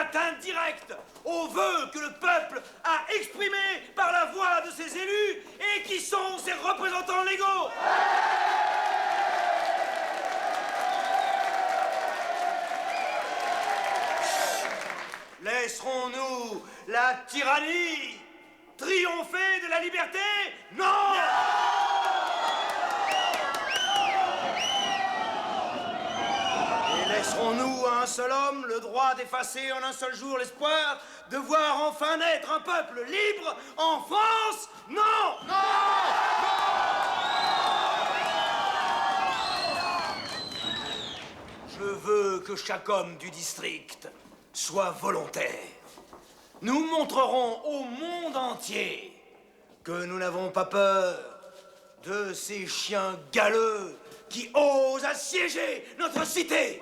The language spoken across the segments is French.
atteinte directe aux vœux que le peuple a exprimés par la voix de ses élus et qui sont ses représentants légaux. Laisserons-nous la tyrannie triompher de la liberté? Non! Et laisserons-nous à un seul homme le droit d'effacer en un seul jour l'espoir de voir enfin naître un peuple libre en France? Non! Non! Je veux que chaque homme du district soit volontaire. Nous montrerons au monde entier que nous n'avons pas peur de ces chiens galeux qui osent assiéger notre cité.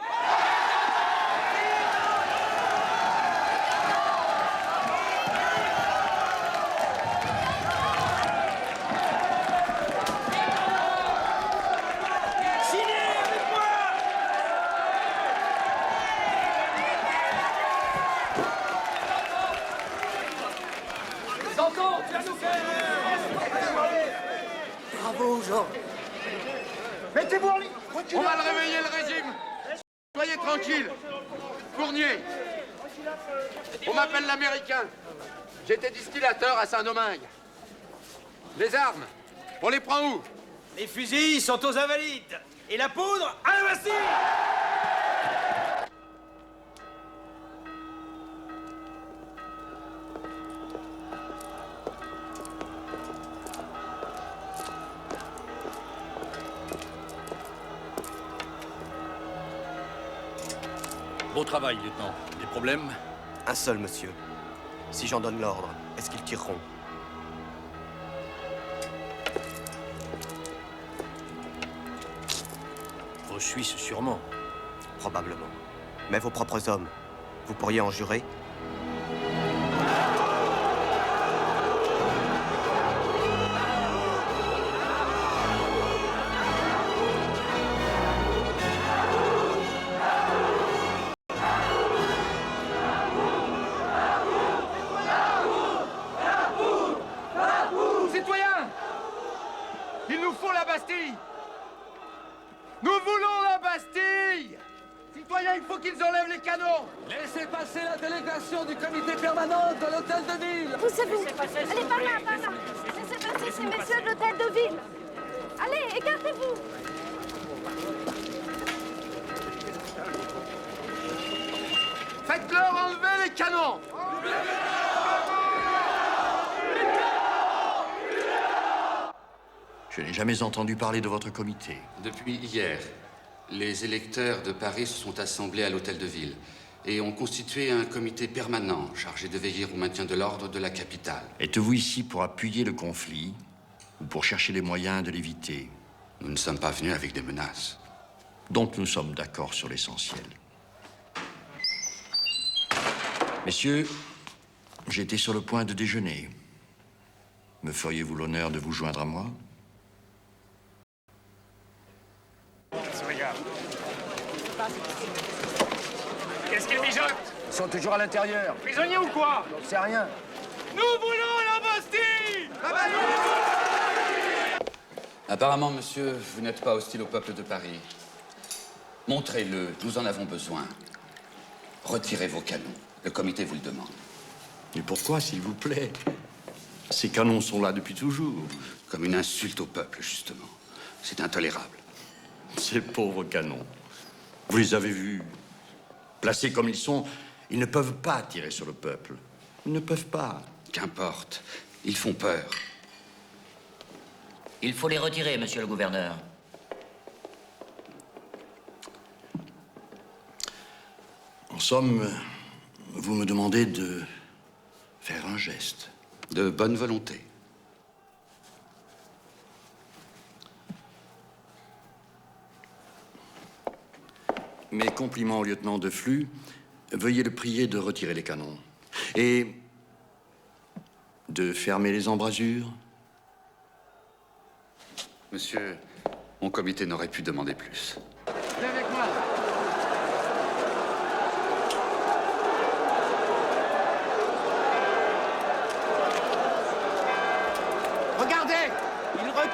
Bravo, Jean. Mettez-vous en ligne. On va le réveiller, le régime. Soyez tranquille. Fournier. On m'appelle l'Américain. J'étais distillateur à Saint-Domingue. Les armes, on les prend où? Les fusils sont aux Invalides et la poudre à la Bastille. Beau travail, lieutenant. Des problèmes? Un seul, monsieur. Si j'en donne l'ordre, est-ce qu'ils tireront? Vos Suisses, sûrement. Probablement. Mais vos propres hommes, vous pourriez en jurer? Citoyens, il nous faut la Bastille. Nous voulons la Bastille. Citoyens, il faut qu'ils enlèvent les canons. Laissez passer la délégation du comité permanent de l'hôtel de ville. Poussez-vous. Allez, par là, par là. Laissez passer ces messieurs de l'hôtel de ville. Allez, écartez-vous. Faites-leur enlever les canons. Je n'ai jamais entendu parler de votre comité. Depuis hier, les électeurs de Paris se sont assemblés à l'hôtel de ville et ont constitué un comité permanent chargé de veiller au maintien de l'ordre de la capitale. Êtes-vous ici pour appuyer le conflit ou pour chercher les moyens de l'éviter? Nous ne sommes pas venus avec des menaces. Donc nous sommes d'accord sur l'essentiel. Messieurs, j'étais sur le point de déjeuner. Me feriez-vous l'honneur de vous joindre à moi? Qu'est-ce qu'ils mijotent? Ils sont toujours à l'intérieur. Prisonniers ou quoi? J'en sais rien. Nous voulons la Bastille! Apparemment, monsieur, vous n'êtes pas hostile au peuple de Paris. Montrez-le, nous en avons besoin. Retirez vos canons. Le comité vous le demande. Mais pourquoi, s'il vous plaît? Ces canons sont là depuis toujours. Comme une insulte au peuple, justement. C'est intolérable. Ces pauvres canons. Vous les avez vus. Placés comme ils sont, ils ne peuvent pas tirer sur le peuple. Ils ne peuvent pas. Qu'importe. Ils font peur. Il faut les retirer, monsieur le gouverneur. En somme, vous me demandez de faire un geste. De bonne volonté. Mes compliments au lieutenant de Flux. Veuillez le prier de retirer les canons. Et de fermer les embrasures. Monsieur, mon comité n'aurait pu demander plus. Viens avec moi.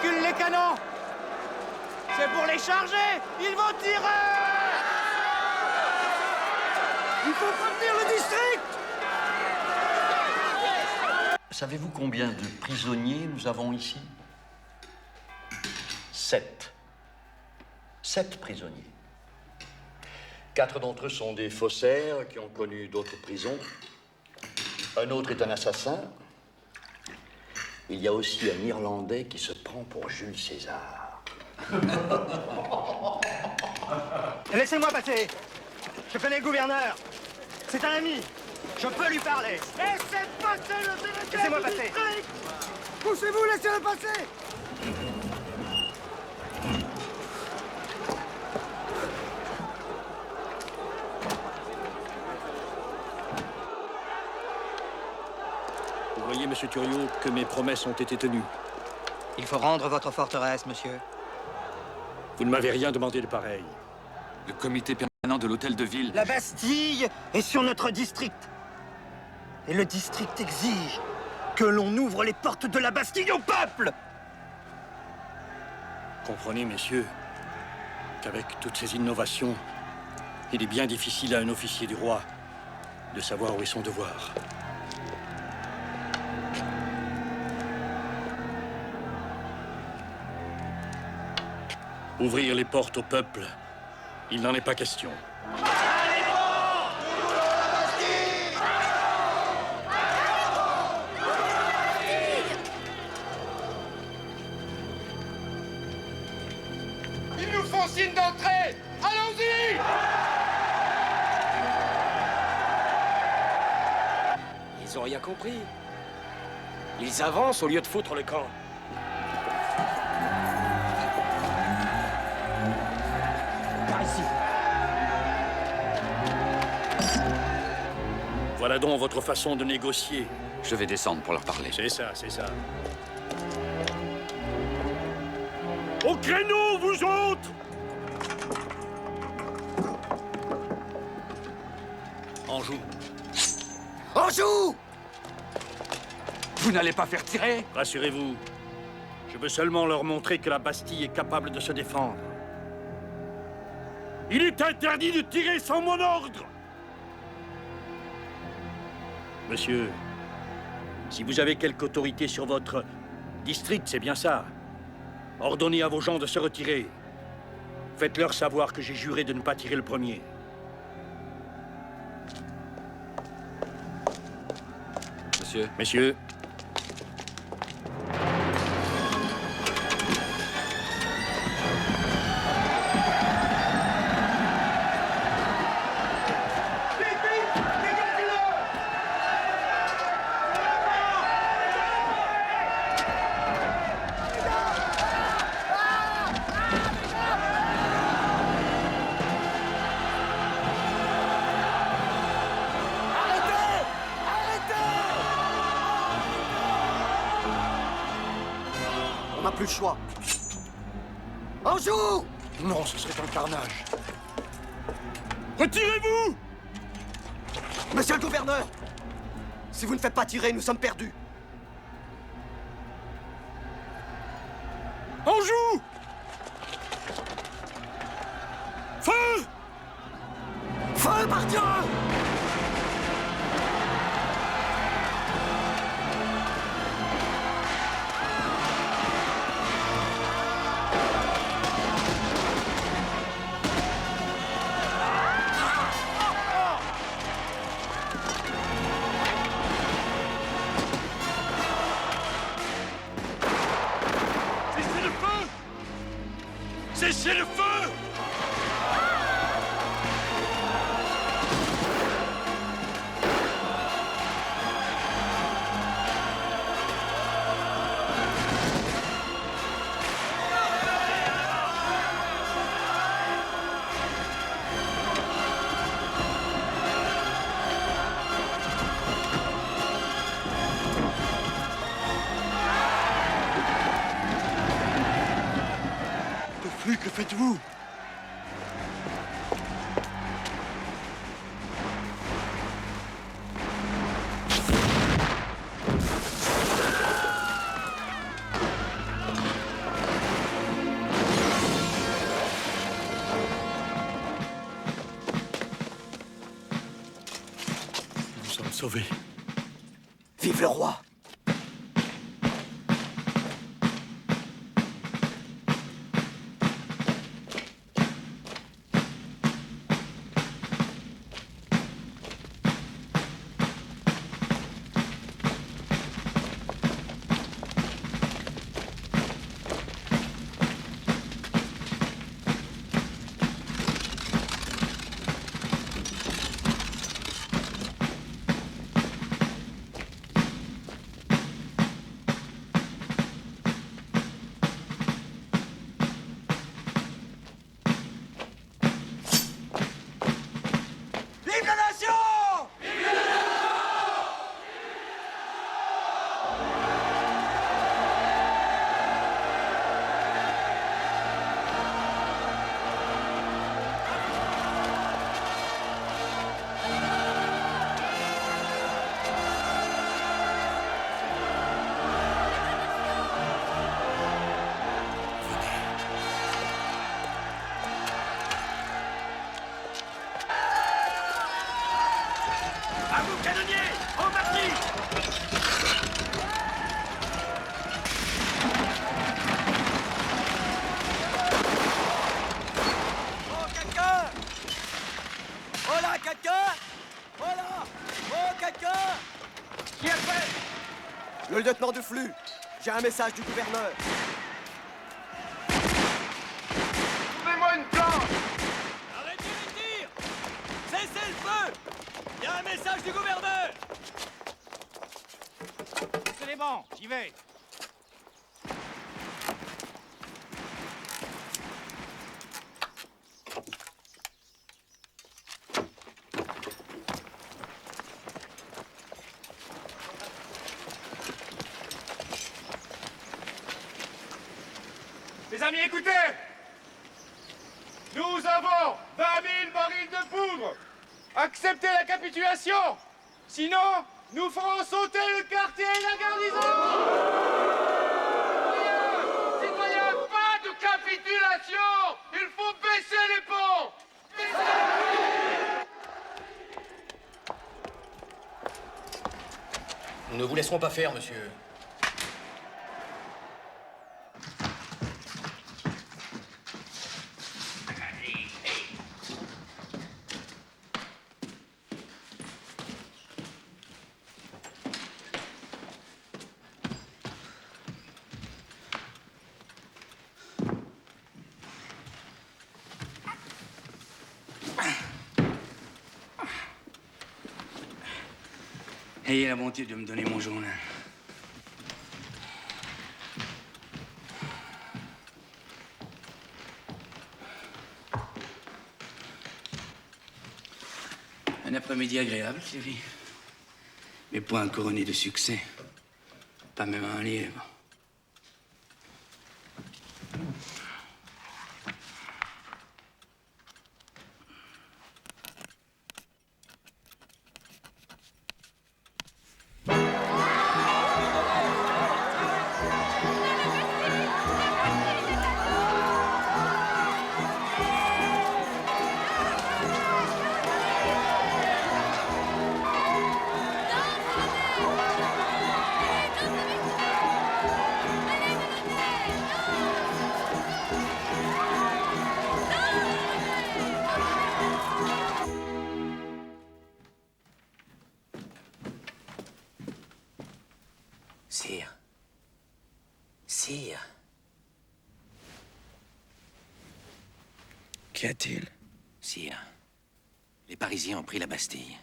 Recule les canons! C'est pour les charger! Ils vont tirer! Il faut prévenir le district! Savez-vous combien de prisonniers nous avons ici? 7. 7 prisonniers. 4 d'entre eux sont des faussaires qui ont connu d'autres prisons. Un autre est un assassin. Il y a aussi un Irlandais qui se prend pour Jules César. Laissez-moi passer! Je connais le gouverneur! C'est un ami! Je peux lui parler! Laissez passer le délégué! Laissez-moi passer! Poussez-vous, laissez-le passer! Vous voyez, monsieur Thuriot, que mes promesses ont été tenues. Il faut rendre votre forteresse, monsieur. Vous ne m'avez rien demandé de pareil. Le comité permanent de l'hôtel de ville... La Bastille est sur notre district. Et le district exige que l'on ouvre les portes de la Bastille au peuple! Comprenez, messieurs, qu'avec toutes ces innovations, il est bien difficile à un officier du roi de savoir où est son devoir. Ouvrir les portes au peuple, il n'en est pas question. Ils nous font signe d'entrée! Allons-y! Ils ont rien compris. Ils avancent au lieu de foutre le camp. Voilà donc votre façon de négocier. Je vais descendre pour leur parler. C'est ça, c'est ça. Au créneau, vous autres! Anjou. Anjou! Vous n'allez pas faire tirer? Rassurez-vous, je veux seulement leur montrer que la Bastille est capable de se défendre. Il est interdit de tirer sans mon ordre! Monsieur, si vous avez quelque autorité sur votre district, c'est bien ça. Ordonnez à vos gens de se retirer. Faites-leur savoir que j'ai juré de ne pas tirer le premier. Monsieur. Messieurs. On n'a plus le choix. Anjou! Non, ce serait un carnage. Retirez-vous! Monsieur le gouverneur! Si vous ne faites pas tirer, nous sommes perdus. Anjou! Feu! Feu, par Dieu! Cessez le feu! Flux, que faites-vous? sauvé. Vive le roi! Vive la nation! À vous, canonniers! En partie! Oh, quelqu'un! Oh là, quelqu'un! Oh là! Oh, quelqu'un! Qui a fait? Le lieutenant de flux. J'ai un message du gouverneur. Trouvez-moi une planche! Arrêtez les tirs! Cessez le feu! Il y a un message du gouverneur! C'est les bons, j'y vais. Les amis, écoutez! Nous avons 20 000 barils de poudre! Acceptez la capitulation! Sinon, nous ferons sauter le quartier et la garnison! Citoyens, pas de capitulation! Il faut baisser les ponts! Nous ne vous laisserons pas faire, monsieur. Ayez la bonté de me donner mon journal. Un après-midi agréable, chérie. Mais point couronné de succès. Pas même un lièvre. Sire. Sire. Qu'y a-t-il? Sire. Les Parisiens ont pris la Bastille.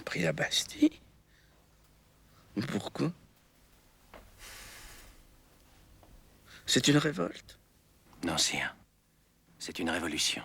Pris la Bastille? Pourquoi? C'est une révolte? Non, sire. C'est une révolution.